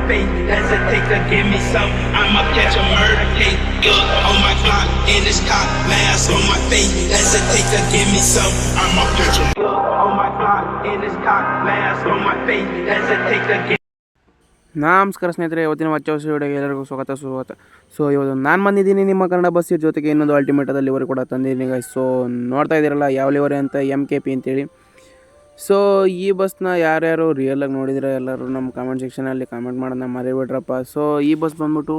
face. Hesitate to give me some, I'ma catch a murder case. Look on my clock, in this cop, mask on my face. Hesitate to give me some, I'ma catch a look on my clock, in this cop, mask on my face. Hesitate to give ನಮಸ್ಕಾರ ಸ್ನೇಹಿತರೆ, ಇವತ್ತಿನ ವಾಚ್ಯವರ್ಸ್ ವಿಡಿಯೋಗೆ ಎಲ್ಲರಿಗೂ ಸ್ವಾಗತ. So ಇವತ್ತು ನಾನು ಬಂದಿದ್ದೀನಿ ನಿಮ್ಮ ಕನ್ನಡ ಬಸ್ ಜೊತೆಗೆ ಇನ್ನೊಂದು ಅಲ್ಟಿಮೇಟದ ಲಿವರಿ ಕೂಡ ತಂದಿದ್ದೀನಿ ಗೈಸ್. ಸೊ ನೋಡ್ತಾ ಇದ್ದೀರಲ್ಲ ಯಾವ ಲಿವರಿ ಅಂತ, MKP ಅಂತೇಳಿ. ಸೊ ಈ ಬಸ್ನ ಯಾರ್ಯಾರು ರಿಯಲಾಗಿ ನೋಡಿದರೆ ಎಲ್ಲರೂ ನಮ್ಮ ಕಾಮೆಂಟ್ ಸೆಕ್ಷನಲ್ಲಿ ಕಾಮೆಂಟ್ ಮಾಡೋಣ ಮರಿಬಿಟ್ರಪ್ಪ. ಸೊ ಈ ಬಸ್ ಬಂದ್ಬಿಟ್ಟು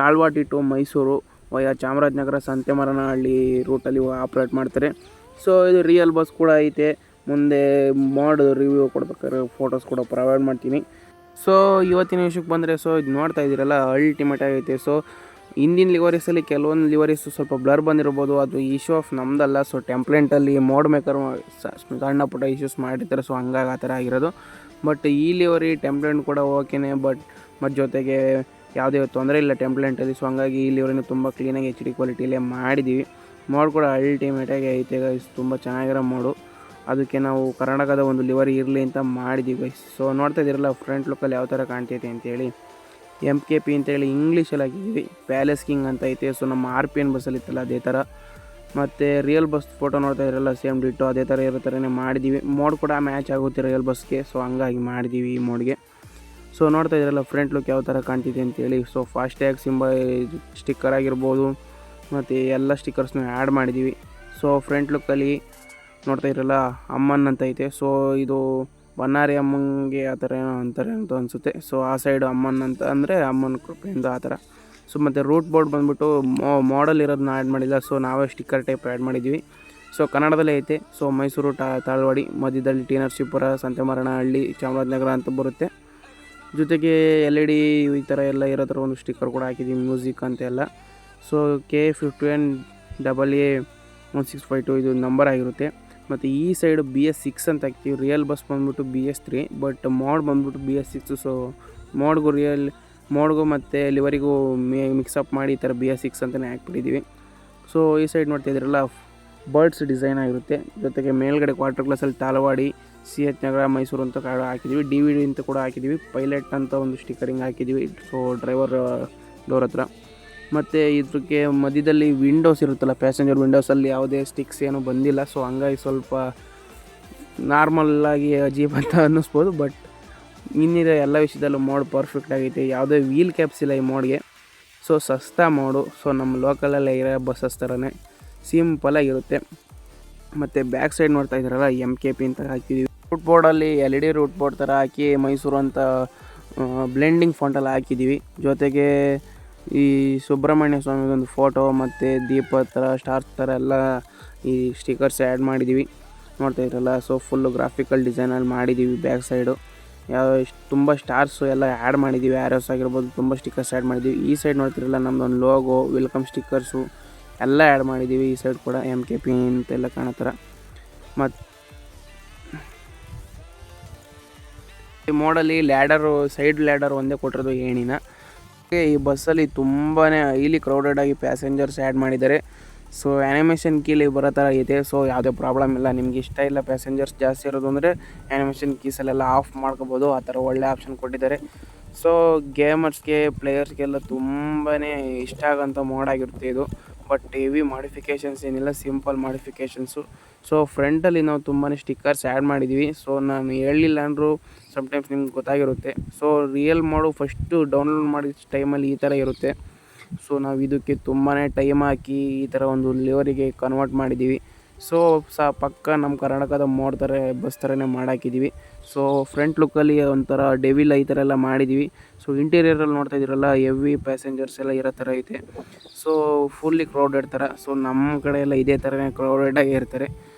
ತಾಳ್ವಾಟಿ ಟು ಮೈಸೂರು ವಯ ಚಾಮರಾಜನಗರ ಸಂತೆಮರನಹಳ್ಳಿ ರೂಟಲ್ಲಿ ಆಪ್ರೇಟ್ ಮಾಡ್ತಾರೆ. ಸೊ ಇದು ರಿಯಲ್ ಬಸ್ ಕೂಡ ಐತೆ. ಮುಂದೆ ರಿವ್ಯೂ ಕೊಡ್ಬೇಕಾದ್ರೆ ಫೋಟೋಸ್ ಕೂಡ ಪ್ರೊವೈಡ್ ಮಾಡ್ತೀನಿ. ಸೊ ಇವತ್ತಿನ ವಿಷಯಕ್ಕೆ ಬಂದರೆ, ಸೊ ಇದು ನೋಡ್ತಾ ಇದ್ದೀರಲ್ಲ ಅಲ್ಟಿಮೇಟ್ ಆಗೈತೆ. ಸೊ ಇಂದಿನ ಲಿವರೀಸಲ್ಲಿ ಕೆಲವೊಂದು ಲಿವರೀಸು ಸ್ವಲ್ಪ ಬ್ಲರ್ ಬಂದಿರ್ಬೋದು, ಅದು ಇಶ್ಯೂ ಆಫ್ ನಮ್ಮದಲ್ಲ. ಸೊ ಟೆಂಪ್ಲೆಂಟಲ್ಲಿ ಮೋಡ್ ಮೇಕರ್ ಸಣ್ಣ ಪುಟ್ಟ ಇಶ್ಯೂಸ್ ಮಾಡಿರ್ತಾರೆ, ಸೊ ಹಂಗಾಗಿ ಆ ಥರ ಆಗಿರೋದು. ಬಟ್ ಈ ಲಿವರಿ ಟೆಂಪ್ಲೆಂಟ್ ಕೂಡ ಓಕೆನೇ, ಬಟ್ ಜೊತೆಗೆ ಯಾವುದೇ ತೊಂದರೆ ಇಲ್ಲ ಟೆಂಪ್ಲೆಂಟಲ್ಲಿ. ಸೊ ಹಂಗಾಗಿ ಈ ಲಿವರಿನ ತುಂಬ ಕ್ಲೀನಾಗಿ HD ಕ್ವಾಲಿಟಿಯಲ್ಲೇ ಮಾಡಿದ್ದೀವಿ. ಮೋಡ್ ಕೂಡ ಅಲ್ಟಿಮೇಟಾಗಿ ಐತೆ ಗೈಸ್, ತುಂಬ ಚೆನ್ನಾಗಿರೋ ಮೋಡು. ಅದಕ್ಕೆ ನಾವು ಕರ್ನಾಟಕದ ಒಂದು ಲಿವರಿ ಇರಲಿ ಅಂತ ಮಾಡಿದ್ದೀವಿ ಗೈಸ್. ಸೊ ನೋಡ್ತಾ ಇದ್ದೀರಲ್ಲ ಫ್ರಂಟ್ ಲುಕ್ಕಲ್ಲಿ ಯಾವ ಥರ ಕಾಣ್ತೈತೆ ಅಂತೇಳಿ. MKP ಅಂತೇಳಿ ಇಂಗ್ಲೀಷಲ್ಲಿ ಹಾಕಿದ್ದೀವಿ. ಪ್ಯಾಲೇಸ್ ಕಿಂಗ್ ಅಂತ ಐತೆ. ಸೊ ನಮ್ಮ RPN ಬಸ್ಸಲ್ಲಿ ಇತ್ತಲ್ಲ ಅದೇ ಥರ. ಮತ್ತು ರಿಯಲ್ ಬಸ್ ಫೋಟೋ ನೋಡ್ತಾ ಇದ್ದೀರಲ್ಲ ಸೇಮ್ ಡಿಟ್ಟು ಅದೇ ಥರ ಇರೋ ಥರನೇ ಮಾಡಿದ್ದೀವಿ. ಮೋಡ್ ಕೂಡ ಮ್ಯಾಚ್ ಆಗುತ್ತೆ ರಿಯಲ್ ಬಸ್ಗೆ. ಸೊ ಹಂಗಾಗಿ ಮಾಡಿದ್ದೀವಿ ಈ ಮೋಡ್ಗೆ. ಸೊ ನೋಡ್ತಾ ಇದ್ದೀರಲ್ಲ ಫ್ರಂಟ್ ಲುಕ್ ಯಾವ ಥರ ಕಾಣ್ತಿದೆ ಅಂತೇಳಿ. ಸೊ ಫಾಸ್ಟ್ಯಾಗ್ ಸ್ಟಿಕ್ಕರ್ ಆಗಿರ್ಬೋದು ಮತ್ತು ಎಲ್ಲ ಸ್ಟಿಕ್ಕರ್ಸ್ನ ಆ್ಯಡ್ ಮಾಡಿದ್ದೀವಿ. ಸೊ ಫ್ರಂಟ್ ಲುಕ್ಕಲ್ಲಿ ನೋಡ್ತಾ ಇರಲ್ಲ ಅಮ್ಮನ್ ಅಂತ ಐತೆ. ಸೊ ಇದು ಬನ್ನಾರಿ ಅಮ್ಮಂಗೆ ಆ ಥರ ಏನೋ ಅಂತಾರೆ ಅಂತ ಅನಿಸುತ್ತೆ. ಸೊ ಆ ಸೈಡು ಅಮ್ಮನ್ ಅಂತ ಅಂದರೆ ಅಮ್ಮನ ಕೃಪೆಯಿಂದ ಆ ಥರ. ಸೊ ಮತ್ತು ರೂಟ್ ಬೋರ್ಡ್ ಬಂದುಬಿಟ್ಟು ಮಾಡಲ್ ಇರೋದನ್ನ ಆ್ಯಡ್ ಮಾಡಿಲ್ಲ. ಸೊ ನಾವೇ ಸ್ಟಿಕ್ಕರ್ ಟೈಪ್ ಆ್ಯಡ್ ಮಾಡಿದ್ದೀವಿ. ಸೊ ಕನ್ನಡದಲ್ಲೇ ಐತೆ. ಸೊ ಮೈಸೂರು ತಾಳ್ವಾಡಿ, ಮಧ್ಯದಲ್ಲಿ ಟಿ ನರಸೀಪುರ, ಸಂತೆಮರನಹಳ್ಳಿ, ಚಾಮರಾಜನಗರ ಅಂತ ಬರುತ್ತೆ. ಜೊತೆಗೆ LED ಈ ಥರ ಎಲ್ಲ ಇರೋ ಥರ ಒಂದು ಸ್ಟಿಕ್ಕರ್ ಕೂಡ ಹಾಕಿದ್ದೀವಿ, ಮ್ಯೂಸಿಕ್ ಅಂತೆಲ್ಲ. ಸೊ K51AA1652 ಇದು ನಂಬರ್ ಆಗಿರುತ್ತೆ. ಮತ್ತು ಈ ಸೈಡು BS6 ಅಂತ ಹಾಕ್ತೀವಿ. ರಿಯಲ್ ಬಸ್ ಬಂದ್ಬಿಟ್ಟು BS3, ಬಟ್ ಮೋಡ್ ಬಂದ್ಬಿಟ್ಟು BS6. ಸೊ ಮೋಡ್ಗೂ ಮತ್ತು ಲಿವರಿಗೂ ಮಿಕ್ಸಪ್ ಮಾಡಿ ಈ ಥರ BS6 ಅಂತಲೇ ಹಾಕ್ಬಿಟ್ಟಿದ್ದೀವಿ. ಸೊ ಈ ಸೈಡ್ ನೋಡ್ತಾ ಇದ್ದೀರಲ್ಲ ಬರ್ಡ್ಸ್ ಡಿಸೈನ್ ಆಗಿರುತ್ತೆ. ಜೊತೆಗೆ ಮೇಲ್ಗಡೆ ಕ್ವಾರ್ಟರ್ ಕ್ಲಾಸಲ್ಲಿ ತಾಳ್ವಾಡಿ, CH ನಗರ, ಮೈಸೂರು ಅಂತ ಹಾಕಿದ್ದೀವಿ. DVD ಅಂತ ಕೂಡ ಹಾಕಿದ್ದೀವಿ. ಪೈಲಟ್ ಅಂತ ಒಂದು ಸ್ಟಿಕ್ಕರಿಂಗ್ ಹಾಕಿದ್ದೀವಿ. ಸೊ ಡ್ರೈವರ್ ಡೋರ್ ಹತ್ರ. ಮತ್ತು ಇದಕ್ಕೆ ಮಧ್ಯದಲ್ಲಿ ವಿಂಡೋಸ್ ಇರುತ್ತಲ್ಲ, ಪ್ಯಾಸೆಂಜರ್ ವಿಂಡೋಸಲ್ಲಿ ಯಾವುದೇ ಸ್ಟಿಕ್ಸ್ ಏನೂ ಬಂದಿಲ್ಲ. ಸೊ ಹಂಗಾಗಿ ಸ್ವಲ್ಪ ನಾರ್ಮಲ್ಲಾಗಿ ಅಜೀಬ್ ಅಂತ ಅನ್ನಿಸ್ಬೋದು. ಬಟ್ ಇನ್ನಿರೋ ಎಲ್ಲ ವಿಷಯದಲ್ಲೂ ಮೋಡ್ ಪರ್ಫೆಕ್ಟ್ ಆಗೈತೆ. ಯಾವುದೇ ವೀಲ್ ಕ್ಯಾಪ್ಸ್ ಇಲ್ಲ ಈ ಮೋಡ್ಗೆ. ಸೊ ಸಸ್ತಾ ಮೋಡು. ಸೊ ನಮ್ಮ ಲೋಕಲಲ್ಲೇ ಇರೋ ಬಸ್ಸಸ್ ಥರನೇ ಸಿಂಪಲಾಗಿರುತ್ತೆ. ಮತ್ತು ಬ್ಯಾಕ್ ಸೈಡ್ ನೋಡ್ತಾ ಇದ್ದೀರಲ್ಲ MKP ಅಂತ ಹಾಕಿದ್ದೀವಿ. ರೂಟ್ ಬೋರ್ಡಲ್ಲಿ LED ರೂಟ್ ಬೋರ್ಡ್ ಥರ ಹಾಕಿ ಮೈಸೂರು ಅಂತ ಬ್ಲೆಂಡಿಂಗ್ ಫಾಂಟಲ್ಲಿ ಹಾಕಿದ್ದೀವಿ. ಜೊತೆಗೆ ಈ ಸುಬ್ರಹ್ಮಣ್ಯ ಸ್ವಾಮಿಗೊಂದು ಫೋಟೋ ಮತ್ತು ದೀಪ ಥರ ಸ್ಟಾರ್ಸ್ ಥರ ಎಲ್ಲ ಈ ಸ್ಟಿಕ್ಕರ್ಸ್ ಆ್ಯಡ್ ಮಾಡಿದ್ದೀವಿ. ನೋಡ್ತಾ ಇದ್ರಲ್ಲ. ಸೊ ಫುಲ್ಲು ಗ್ರಾಫಿಕಲ್ ಡಿಸೈನಲ್ಲಿ ಮಾಡಿದ್ದೀವಿ. ಬ್ಯಾಕ್ ಸೈಡು ತುಂಬ ಸ್ಟಾರ್ಸು ಎಲ್ಲ ಆ್ಯಡ್ ಮಾಡಿದ್ದೀವಿ. ಆ್ಯರೋಸ್ ಆಗಿರ್ಬೋದು, ತುಂಬ ಸ್ಟಿಕ್ಕರ್ಸ್ ಆ್ಯಡ್ ಮಾಡಿದ್ದೀವಿ. ಈ ಸೈಡ್ ನೋಡ್ತಿರಲ್ಲ ನಮ್ಮದೊಂದು ಲೋಗೋ, ವೆಲ್ಕಮ್ ಸ್ಟಿಕ್ಕರ್ಸು ಎಲ್ಲ ಆ್ಯಡ್ ಮಾಡಿದ್ದೀವಿ. ಈ ಸೈಡ್ ಕೂಡ MKP ಅಂತೆಲ್ಲ ಕಾಣೋ ಥರ. ಮತ್ತು ಈ ಮೋಡಲ್ಲಿ ಸೈಡ್ ಲ್ಯಾಡರ್ ಒಂದೇ ಕೊಟ್ಟಿರೋದು ಏಣಿನ. ಈ ಬಸ್ಸಲ್ಲಿ ತುಂಬಾ ಹೈಲಿ ಕ್ರೌಡೆಡ್ ಆಗಿ ಪ್ಯಾಸೆಂಜರ್ಸ್ ಆ್ಯಡ್ ಮಾಡಿದ್ದಾರೆ. ಸೊ ಆ್ಯನಿಮೇಷನ್ ಕೀಲಿ ಬರೋ ಥರ ಇದೆ. ಸೊ ಯಾವುದೇ ಪ್ರಾಬ್ಲಮ್ ಇಲ್ಲ. ನಿಮ್ಗೆ ಇಷ್ಟ ಇಲ್ಲ ಪ್ಯಾಸೆಂಜರ್ಸ್ ಜಾಸ್ತಿ ಇರೋದು ಅಂದರೆ ಆ್ಯನಿಮೇಷನ್ ಕೀಸಲ್ಲೆಲ್ಲ ಆಫ್ ಮಾಡ್ಕೋಬೋದು. ಆ ಥರ ಒಳ್ಳೆ ಆಪ್ಷನ್ ಕೊಟ್ಟಿದ್ದಾರೆ. ಸೊ ಗೇಮರ್ಸ್ಗೆ, ಪ್ಲೇಯರ್ಸ್ಗೆಲ್ಲ ತುಂಬಾ ಇಷ್ಟ ಆಗೋಂಥ ಮೋಡ್ ಆಗಿರುತ್ತೆ ಇದು. ಬಟ್ ಹೆವಿ ಮಾಡಿಫಿಕೇಷನ್ಸ್ ಏನಿಲ್ಲ, ಸಿಂಪಲ್ ಮಾಡಿಫಿಕೇಷನ್ಸು. ಸೊ ಫ್ರಂಟಲ್ಲಿ ನಾವು ತುಂಬಾ ಸ್ಟಿಕ್ಕರ್ಸ್ ಆ್ಯಡ್ ಮಾಡಿದ್ದೀವಿ. ಸೊ ನಾನು ಹೇಳಲಿಲ್ಲ ಅಂದರೂ ಸಮ್ಟೈಮ್ಸ್ ನಿಮ್ಗೆ ಗೊತ್ತಾಗಿರುತ್ತೆ. So real mode first download ಮಾಡಿದ ಟೈಮಲ್ಲಿ ಈ ಥರ ಇರುತ್ತೆ. ಸೊ ನಾವು ಇದಕ್ಕೆ ತುಂಬಾ ಟೈಮ್ ಹಾಕಿ ಈ ಥರ ಒಂದು ಲಿವರಿಗೆ ಕನ್ವರ್ಟ್ ಮಾಡಿದ್ದೀವಿ. ಸೊ ಪಕ್ಕ ನಮ್ಮ ಕರ್ನಾಟಕದ ಮೋಡ್ ಥರ ಬಸ್ ಥರನೇ ಮಾಡಾಕಿದ್ದೀವಿ. ಸೊ ಫ್ರಂಟ್ ಲುಕ್ಕಲ್ಲಿ ಒಂಥರ ಡೆವಿಲ್ ಈ ಥರ ಎಲ್ಲ ಮಾಡಿದ್ದೀವಿ. ಸೊ ಇಂಟೀರಿಯರಲ್ಲಿ ನೋಡ್ತಾ ಇದ್ದೀರಲ್ಲ ಹೆವಿ ಪ್ಯಾಸೆಂಜರ್ಸ್ ಎಲ್ಲ ಇರೋ ಥರ ಐತೆ. ಸೊ ಫುಲ್ಲಿ ಕ್ರೌಡೆಡ್ ಥರ. ಸೊ ನಮ್ಮ ಕಡೆ ಎಲ್ಲ ಇದೇ ಥರನೇ ಕ್ರೌಡೆಡಾಗಿ ಇರ್ತಾರೆ.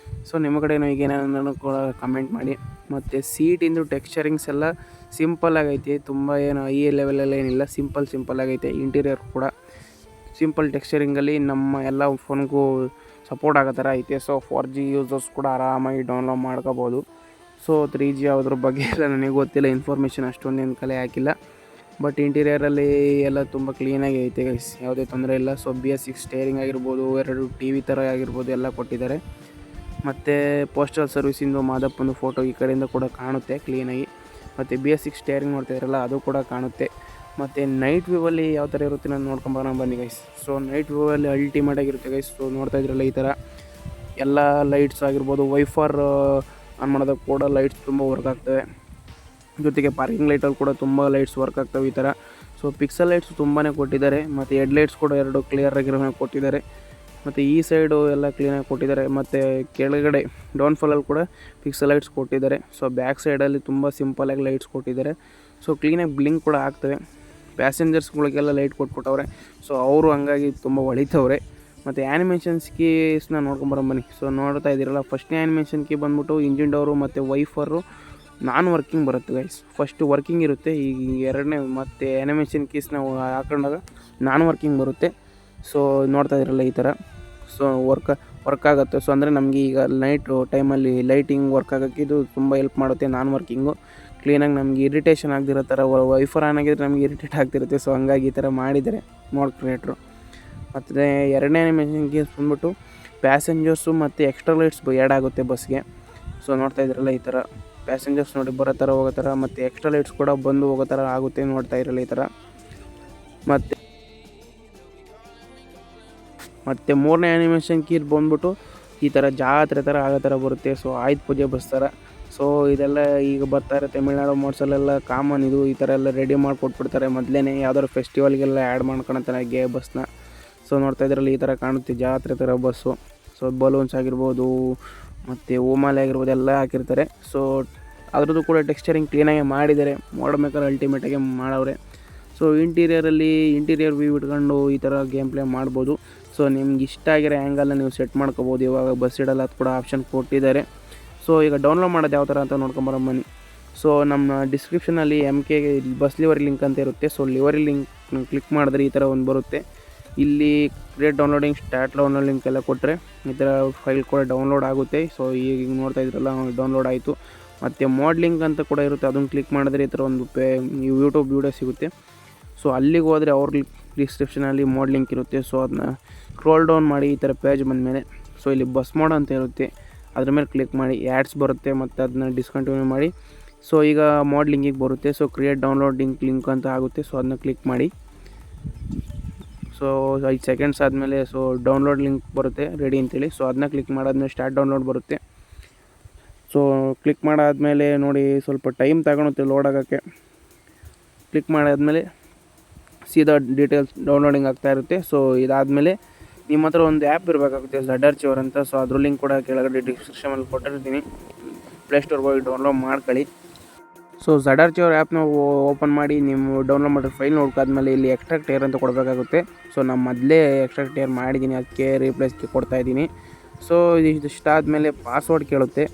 ಸೊ ನಿಮ್ಮ ಕಡೆನೂ ಈಗೇನೋ ಕೂಡ ಕಮೆಂಟ್ ಮಾಡಿ. ಮತ್ತು ಸೀಟಿಂದು ಟೆಕ್ಸ್ಚರಿಂಗ್ಸ್ ಎಲ್ಲ ಸಿಂಪಲ್ಲಾಗೈತೆ. ತುಂಬ ಏನು ಹೈ ಲೆವೆಲಲ್ಲಿ ಏನಿಲ್ಲ, ಸಿಂಪಲ್ ಆಗೈತೆ. ಇಂಟೀರಿಯರ್ ಕೂಡ ಸಿಂಪಲ್ ಟೆಕ್ಸ್ಚರಿಂಗಲ್ಲಿ ನಮ್ಮ ಎಲ್ಲ ಫೋನ್ಗೂ ಸಪೋರ್ಟ್ ಆಗೋ ಥರ ಐತೆ. ಸೊ 4G ಯೂಸರ್ಸ್ ಕೂಡ ಆರಾಮಾಗಿ ಡೌನ್ಲೋಡ್ ಮಾಡ್ಕೋಬೋದು. ಸೊ 3G ಅದ್ರ ಬಗ್ಗೆ ಎಲ್ಲ ನನಗೆ ಗೊತ್ತಿಲ್ಲ, ಇನ್ಫಾರ್ಮೇಷನ್ ಅಷ್ಟೊಂದೇನು ಕಲೆ ಹಾಕಿಲ್ಲ. ಬಟ್ ಇಂಟೀರಿಯರಲ್ಲಿ ಎಲ್ಲ ತುಂಬ ಕ್ಲೀನಾಗಿ ಐತೆ ಗೈಸ್, ಯಾವುದೇ ತೊಂದರೆ ಇಲ್ಲ. ಸೊ BS6 ಸ್ಟೇರಿಂಗ್ ಆಗಿರ್ಬೋದು, 2 TV ಥರ ಆಗಿರ್ಬೋದು ಎಲ್ಲ ಕೊಟ್ಟಿದ್ದಾರೆ. ಮತ್ತು ಪೋಸ್ಟಲ್ ಸರ್ವಿಸಿಂದು ಮಾದಪ್ಪಂದು ಫೋಟೋ ಈ ಕಡೆಯಿಂದ ಕೂಡ ಕಾಣುತ್ತೆ ಕ್ಲೀನಾಗಿ. ಮತ್ತು ಬೇಸಿಕ್ ಸ್ಟೇರಿಂಗ್ ನೋಡ್ತಾ ಇದ್ರಲ್ಲ ಅದು ಕೂಡ ಕಾಣುತ್ತೆ. ಮತ್ತು ನೈಟ್ ವ್ಯೂವಲ್ಲಿ ಯಾವ ಥರ ಇರುತ್ತೆ ನಾನು ನೋಡ್ಕೊಂಬರೋಣ ಬನ್ನಿ ಗೈಸ್. ಸೊ ನೈಟ್ ವ್ಯೂವಲ್ಲಿ ಅಲ್ಟಿಮೇಟ್ ಆಗಿರುತ್ತೆ ಗೈಸ್. ಸೊ ನೋಡ್ತಾ ಇದ್ರಲ್ಲ ಈ ಥರ ಎಲ್ಲ ಲೈಟ್ಸ್ ಆಗಿರ್ಬೋದು, ವೈಫರ್ ಆನ್ ಮಾಡೋದಕ್ಕೆ ಕೂಡ ಲೈಟ್ಸ್ ತುಂಬ ವರ್ಕ್ ಆಗ್ತವೆ. ಜೊತೆಗೆ ಪಾರ್ಕಿಂಗ್ ಲೈಟಲ್ಲಿ ಕೂಡ ತುಂಬ ಲೈಟ್ಸ್ ವರ್ಕ್ ಆಗ್ತವೆ ಈ ಥರ. ಸೊ ಪಿಕ್ಸಲ್ ಲೈಟ್ಸ್ ತುಂಬಾ ಕೊಟ್ಟಿದ್ದಾರೆ. ಮತ್ತು ಹೆಡ್ಲೈಟ್ಸ್ ಕೂಡ 2 ಕ್ಲಿಯರ್ ಆಗಿರೋ ಕೊಟ್ಟಿದ್ದಾರೆ. ಮತ್ತು ಈ ಸೈಡು ಎಲ್ಲ ಕ್ಲೀನಾಗಿ ಕೊಟ್ಟಿದ್ದಾರೆ. ಮತ್ತು ಕೆಳಗಡೆ ಡೌನ್ಫಾಲಲ್ಲಿ ಕೂಡ ಪಿಕ್ಸಲ್ ಲೈಟ್ಸ್ ಕೊಟ್ಟಿದ್ದಾರೆ. ಸೊ ಬ್ಯಾಕ್ ಸೈಡಲ್ಲಿ ತುಂಬ ಸಿಂಪಲಾಗಿ ಲೈಟ್ಸ್ ಕೊಟ್ಟಿದ್ದಾರೆ. ಸೊ ಕ್ಲೀನಾಗಿ ಬ್ಲಿಂಕ್ ಕೂಡ ಆಗ್ತವೆ. ಪ್ಯಾಸೆಂಜರ್ಸ್ಗಳಿಗೆಲ್ಲ ಲೈಟ್ ಕೊಟ್ಬಿಟ್ಟವ್ರೆ. ಸೊ ಅವರು ಹಂಗಾಗಿ ತುಂಬ ಹೊಳಿತವ್ರೆ. ಮತ್ತು ಆ್ಯನಿಮೇಷನ್ಸ್ ಕೀಸ್ನ ನೋಡ್ಕೊಂಬರೋಂಬನ್ನಿ. ಸೊ ನೋಡ್ತಾ ಇದ್ದೀರಲ್ಲ, ಫಸ್ಟ್ನೇ ಆ್ಯನಿಮೇಷನ್ ಕೀ ಬಂದ್ಬಿಟ್ಟು ಇಂಜಿನ್ ಡೋರು ಮತ್ತು ವೈಫರು ನಾನ್ ವರ್ಕಿಂಗ್ ಬರುತ್ತೆ ಗೈಸ್. ಫಸ್ಟು ವರ್ಕಿಂಗ್ ಇರುತ್ತೆ, ಈಗ ಎರಡನೇ ಮತ್ತು ಆ್ಯನಿಮೇಷನ್ ಕೀಸ್ನ ಹಾಕೊಂಡಾಗ ನಾನ್ ವರ್ಕಿಂಗ್ ಬರುತ್ತೆ. ಸೊ ನೋಡ್ತಾ ಇದ್ದೀರಲ್ಲ ಈ ಥರ. ಸೊ ವರ್ಕ್ ಆಗುತ್ತೆ. ಸೊ ಅಂದರೆ ನಮಗೆ ಈಗ ನೈಟು ಟೈಮಲ್ಲಿ ಲೈಟಿಂಗ್ ವರ್ಕ್ ಆಗೋಕ್ಕೆ ಇದು ತುಂಬ ಹೆಲ್ಪ್ ಮಾಡುತ್ತೆ. ನಾನ್ ವರ್ಕಿಂಗು ಕ್ಲೀನಾಗಿ ನಮಗೆ ಇರಿಟೇಷನ್ ಆಗದಿರೋ ಥರ, ವೈಫರ್ ಆನ್ ಆಗಿದ್ರೆ ನಮಗೆ ಇರಿಟೇಟ್ ಆಗ್ತಿರುತ್ತೆ. ಸೊ ಹಂಗಾಗಿ ಈ ಥರ ಮಾಡಿದ್ದಾರೆ ಮೋಡ್ ಕ್ರಿಯೇಟ್ರು. ಮತ್ತು ಎರಡನೇ ಆ್ಯನಿಮೇಷನ್ ಕೀಸ್ ಬಂದ್ಬಿಟ್ಟು ಪ್ಯಾಸೆಂಜರ್ಸು ಮತ್ತು ಎಕ್ಸ್ಟ್ರಾ ಲೈಟ್ಸ್ ಆ್ಯಡ್ ಆಗುತ್ತೆ ಬಸ್ಗೆ. ಸೊ ನೋಡ್ತಾ ಇದ್ರಲ್ಲ ಈ ಥರ ಪ್ಯಾಸೆಂಜರ್ಸ್ ನೋಡಿ ಬರೋ ಥರ ಹೋಗೋ ಥರ, ಮತ್ತು ಎಕ್ಸ್ಟ್ರಾ ಲೈಟ್ಸ್ ಕೂಡ ಬಂದು ಹೋಗೋ ಥರ ಆಗುತ್ತೆ. ನೋಡ್ತಾ ಇರಲ್ಲ ಈ ಥರ. ಮತ್ತು ಮೂರನೇ ಆ್ಯನಿಮೇಷನ್ ಕೀರ್ ಬಂದ್ಬಿಟ್ಟು ಈ ಥರ ಜಾತ್ರೆ ಥರ ಆಗೋ ಥರ ಬರುತ್ತೆ. ಸೊ ಆಯುಧ ಪೂಜೆ ಬಸ್ ಥರ. ಸೊ ಇದೆಲ್ಲ ಈಗ ಬರ್ತಾ ಇರುತ್ತೆ ತಮಿಳ್ನಾಡು ಮೋಡ್ಸಲ್ಲೆಲ್ಲ ಕಾಮನ್ ಇದು. ಈ ಥರ ಎಲ್ಲ ರೆಡಿ ಮಾಡಿಕೊಟ್ಬಿಡ್ತಾರೆ ಮೊದಲೇ, ಯಾವ್ದಾದ್ರು ಫೆಸ್ಟಿವಲ್ಗೆಲ್ಲ ಆ್ಯಡ್ ಮಾಡ್ಕೊಳತ್ತಾನೆ ಬಸ್ನ. ಸೊ ನೋಡ್ತಾ ಇದ್ರಲ್ಲಿ ಈ ಥರ ಕಾಣುತ್ತೆ ಜಾತ್ರೆ ಥರ ಬಸ್ಸು. ಸೊ ಬಲೂನ್ಸ್ ಆಗಿರ್ಬೋದು ಮತ್ತು ಹೂಮಾಲೆ ಆಗಿರ್ಬೋದು ಎಲ್ಲ ಹಾಕಿರ್ತಾರೆ. ಸೊ ಅದ್ರದ್ದು ಕೂಡ ಟೆಕ್ಸ್ಚರಿಂಗ್ ಕ್ಲೀನಾಗಿ ಮಾಡಿದ್ದಾರೆ. ಮಾಡಬೇಕಾದ್ರೆ ಅಲ್ಟಿಮೇಟಾಗಿ ಮಾಡವ್ರೆ. ಸೊ ಇಂಟೀರಿಯರ್ ವ್ಯೂ ಇಟ್ಕೊಂಡು ಈ ಥರ ಗೇಮ್ ಪ್ಲೇ ಮಾಡ್ಬೋದು. ಸೊ ನಿಮ್ಗೆ ಇಷ್ಟ ಆಗಿರೋ ಆ್ಯಂಗಲ್ನ ನೀವು ಸೆಟ್ ಮಾಡ್ಕೋಬೋದು. ಇವಾಗ ಬಸ್ ಇಡಲ್ಲ ಅದು ಕೂಡ ಆಪ್ಷನ್ ಕೊಟ್ಟಿದ್ದಾರೆ. ಸೊ ಈಗ ಡೌನ್ಲೋಡ್ ಮಾಡೋದು ಯಾವ ಥರ ಅಂತ ನೋಡ್ಕೊಂಬರೋಂಬನ್ನಿ. ಸೊ ನಮ್ಮ ಡಿಸ್ಕ್ರಿಪ್ಷನಲ್ಲಿ MK ಬಸ್ ಲಿವರಿ ಲಿಂಕ್ ಅಂತ ಇರುತ್ತೆ. ಸೊ ಲಿವರಿ ಲಿಂಕ್ ಕ್ಲಿಕ್ ಮಾಡಿದ್ರೆ ಈ ಥರ ಒಂದು ಬರುತ್ತೆ. ಇಲ್ಲಿ create downloading, start download link ಎಲ್ಲ ಕೊಟ್ಟರೆ ಈ ಥರ ಫೈಲ್ ಕೂಡ ಡೌನ್ಲೋಡ್ ಆಗುತ್ತೆ. ಸೊ ಈಗ ನೋಡ್ತಾ ಇದ್ರಲ್ಲ ಡೌನ್ಲೋಡ್ ಆಯಿತು. ಮತ್ತು ಮೋಡ್ ಲಿಂಕ್ ಅಂತ ಕೂಡ ಇರುತ್ತೆ, ಅದನ್ನು ಕ್ಲಿಕ್ ಮಾಡಿದ್ರೆ ಈ ಥರ ಒಂದು ಯೂಟ್ಯೂಬ್ ವೀಡಿಯೋ ಸಿಗುತ್ತೆ. ಸೊ ಅಲ್ಲಿಗೆ ಹೋದರೆ ಅವ್ರ ಡಿಸ್ಕ್ರಿಪ್ಷನಲ್ಲಿ ಮೋಡ್ ಲಿಂಕ್ ಇರುತ್ತೆ. ಸೊ ಅದನ್ನ ಸ್ಕ್ರೋಲ್ ಡೌನ್ ಮಾಡಿ ಈ ಥರ ಪೇಜ್ ಬಂದಮೇಲೆ ಸೊ ಇಲ್ಲಿ ಬಸ್ ಮೋಡ್ ಅಂತ ಇರುತ್ತೆ, ಅದ್ರ ಮೇಲೆ ಕ್ಲಿಕ್ ಮಾಡಿ ಆ್ಯಡ್ಸ್ ಬರುತ್ತೆ. ಮತ್ತು ಅದನ್ನ ಡಿಸ್ಕಂಟಿನ್ಯೂ ಮಾಡಿ. ಸೊ ಈಗ ಮೋಡ್ ಲಿಂಕಿಗೆ ಬರುತ್ತೆ. ಸೊ ಕ್ರಿಯೇಟ್ ಡೌನ್ಲೋಡಿಂಗ್ ಲಿಂಕ್ ಅಂತ ಆಗುತ್ತೆ. ಸೊ ಅದನ್ನ ಕ್ಲಿಕ್ ಮಾಡಿ. ಸೊ 5 ಸೆಕೆಂಡ್ಸ್ ಆದಮೇಲೆ ಸೊ ಡೌನ್ಲೋಡ್ ಲಿಂಕ್ ಬರುತ್ತೆ ರೆಡಿ ಅಂತೇಳಿ. ಸೊ ಅದನ್ನ ಕ್ಲಿಕ್ ಮಾಡಾದ್ಮೇಲೆ ಸ್ಟಾರ್ಟ್ ಡೌನ್ಲೋಡ್ ಬರುತ್ತೆ. ಸೊ ಕ್ಲಿಕ್ ಮಾಡಾದಮೇಲೆ ನೋಡಿ ಸ್ವಲ್ಪ ಟೈಮ್ ತಗೊಳುತ್ತೆ ಲೋಡ್ ಆಗೋಕ್ಕೆ. ಕ್ಲಿಕ್ ಮಾಡಾದಮೇಲೆ ಸೀದಾ ಡೀಟೇಲ್ಸ್ ಡೌನ್ಲೋಡಿಂಗ್ ಆಗ್ತಾ ಇರುತ್ತೆ. ಸೊ ಇದಾದಮೇಲೆ ನಿಮ್ಮ ಹತ್ರ ಒಂದು ಆ್ಯಪ್ ಇರಬೇಕಾಗುತ್ತೆ ZRChower ಅಂತ. ಸೊ ಅದ್ರ ಲಿಂಕ್ ಕೂಡ ಕೆಳಗಡೆ ಡಿಸ್ಕ್ರಿಪ್ಷನಲ್ಲಿ ಕೊಟ್ಟಿರ್ತೀನಿ, ಪ್ಲೇಸ್ಟೋರ್ಗೆ ಹೋಗಿ ಡೌನ್ಲೋಡ್ ಮಾಡ್ಕೊಳ್ಳಿ. ಸೊ ZRChower ಆ್ಯಪ್ನ ಓಪನ್ ಮಾಡಿ ನೀವು ಡೌನ್ಲೋಡ್ ಮಾಡಿರೋ ಫೈಲ್ ನೋಡ್ಕಾದ್ಮೇಲೆ ಇಲ್ಲಿ ಎಕ್ಸ್ಟ್ರಾಕ್ಟ್ ಏರ್ ಅಂತ ಕೊಡಬೇಕಾಗುತ್ತೆ. ಸೊ ನಾನು ಮೊದಲೇ ಎಕ್ಸ್ಟ್ರಾಕ್ಟ್ ಏರ್ ಮಾಡಿದ್ದೀನಿ, ಅದಕ್ಕೆ ರೀಪ್ಲೇಸ್ಗೆ ಕೊಡ್ತಾಯಿದ್ದೀನಿ. ಸೊ ಇದಿಷ್ಟಾದಮೇಲೆ ಪಾಸ್ವರ್ಡ್ ಕೇಳುತ್ತೆ.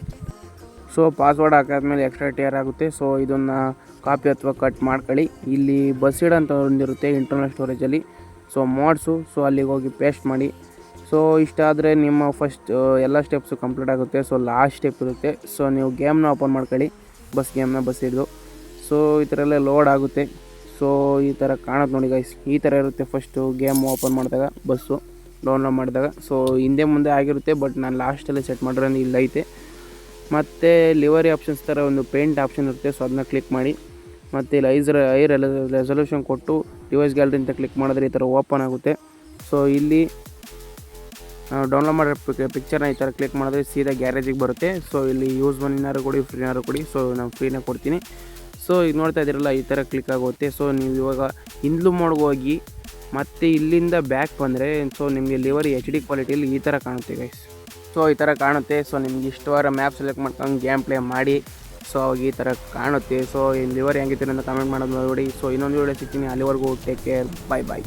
ಸೊ ಪಾಸ್ವರ್ಡ್ ಹಾಕಾದ್ಮೇಲೆ ಎಕ್ಸ್ಟ್ರಾಕ್ಟ್ ಏರ್ ಆಗುತ್ತೆ. ಸೊ ಇದನ್ನು ಕಾಪಿ ಅಥವಾ ಕಟ್ ಮಾಡ್ಕೊಳ್ಳಿ. ಇಲ್ಲಿ ಬಸ್ ಇಡ ಅಂತ ಒಂದಿರುತ್ತೆ ಇಂಟರ್ನಲ್ ಸ್ಟೋರೇಜಲ್ಲಿ. ಸೊ ಮೋಡ್ಸು, ಸೊ ಅಲ್ಲಿಗೆ ಹೋಗಿ ಪೇಸ್ಟ್ ಮಾಡಿ. ಸೊ ಇಷ್ಟಾದರೆ ನಿಮ್ಮ ಫಸ್ಟ್ ಎಲ್ಲ ಸ್ಟೆಪ್ಸು ಕಂಪ್ಲೀಟ್ ಆಗುತ್ತೆ. ಸೊ ಲಾಸ್ಟ್ ಸ್ಟೆಪ್ ಇರುತ್ತೆ. ಸೊ ನೀವು ಗೇಮ್ನ ಓಪನ್ ಮಾಡ್ಕೊಳ್ಳಿ, ಬಸ್ ಹಿಡಿದು. ಸೊ ಈ ಥರ ಎಲ್ಲ ಲೋಡ್ ಆಗುತ್ತೆ. ಸೊ ಈ ಥರ ಕಾಣುತ್ತೆ ನೋಡಿ ಗೈಸ್, ಈ ಥರ ಇರುತ್ತೆ ಫಸ್ಟು ಗೇಮ್ ಓಪನ್ ಮಾಡಿದಾಗ, ಬಸ್ಸು ಡೌನ್ಲೋಡ್ ಮಾಡಿದಾಗ. ಸೊ ಹಿಂದೆ ಮುಂದೆ ಆಗಿರುತ್ತೆ, ಬಟ್ ನಾನು ಲಾಸ್ಟಲ್ಲಿ ಸೆಟ್ ಮಾಡಿರೋ ಇಲ್ಲೈತೆ. ಮತ್ತು ಲಿವರಿ ಆಪ್ಷನ್ಸ್ ಥರ ಒಂದು ಪೇಂಟ್ ಆಪ್ಷನ್ ಇರುತ್ತೆ. ಸೊ ಅದನ್ನ ಕ್ಲಿಕ್ ಮಾಡಿ. ಮತ್ತು ಇಲ್ಲಿ ಐ ರೆಸಲ್ಯೂಷನ್ ಕೊಟ್ಟು ಡಿವೈಸ್ ಗ್ಯಾಲರಿ ಅಂತ ಕ್ಲಿಕ್ ಮಾಡಿದ್ರೆ ಈ ಥರ ಓಪನ್ ಆಗುತ್ತೆ. ಸೊ ಇಲ್ಲಿ ಡೌನ್ಲೋಡ್ ಮಾಡಿರೋ ಪಿಕ್ಚರ್ನ ಈ ಥರ ಕ್ಲಿಕ್ ಮಾಡಿದ್ರೆ ಸೀದಾ ಗ್ಯಾರೇಜಿಗೆ ಬರುತ್ತೆ. ಸೊ ಇಲ್ಲಿ ಯೂಸ್ ಮನಿನಾರು ಕೊಡಿ, ಫ್ರೀನಾರು ಕೊಡಿ. ಸೊ ನಾನು ಫ್ರೀನೇ ಕೊಡ್ತೀನಿ. ಸೊ ಈಗ ನೋಡ್ತಾ ಇದ್ದೀರಲ್ಲ ಈ ಥರ ಕ್ಲಿಕ್ ಆಗುತ್ತೆ. ಸೊ ನೀವು ಇವಾಗ ಹಿಂದ್ಲು ಮೋಡ್ಗೆ ಹೋಗಿ ಮತ್ತು ಇಲ್ಲಿಂದ ಬ್ಯಾಕ್ ಬಂದರೆ ಸೊ ನಿಮಗೆ ಲಿವರಿ HD ಕ್ವಾಲಿಟಿಯಲ್ಲಿ ಈ ಥರ ಕಾಣುತ್ತೆ ಗೈಸ್. ಸೊ ಈ ಥರ ಕಾಣುತ್ತೆ. ಸೊ ನಿಮ್ಗೆ ಇಷ್ಟವಾದ ಮ್ಯಾಪ್ ಸೆಲೆಕ್ಟ್ ಮಾಡ್ಕೊಂಡು ಗೇಮ್ ಪ್ಲೇ ಮಾಡಿ. ಸೊ ಅವಾಗ ಈ ಥರ ಕಾಣುತ್ತೆ. ಸೊ ಈ ಲಿವರಿ ಹೆಂಗಿತ್ತು ಅಂತ ಕಮೆಂಟ್ ಮಾಡೋದು ನೋಡಿ. ಸೊ ಇನ್ನೊಂದು ವಿಡಿಯೋ ಸಿಗ್ತೀನಿ, ಅಲ್ಲಿವರೆಗೂ ಟೇಕ್ ಕೇರ್, ಬಾಯ್.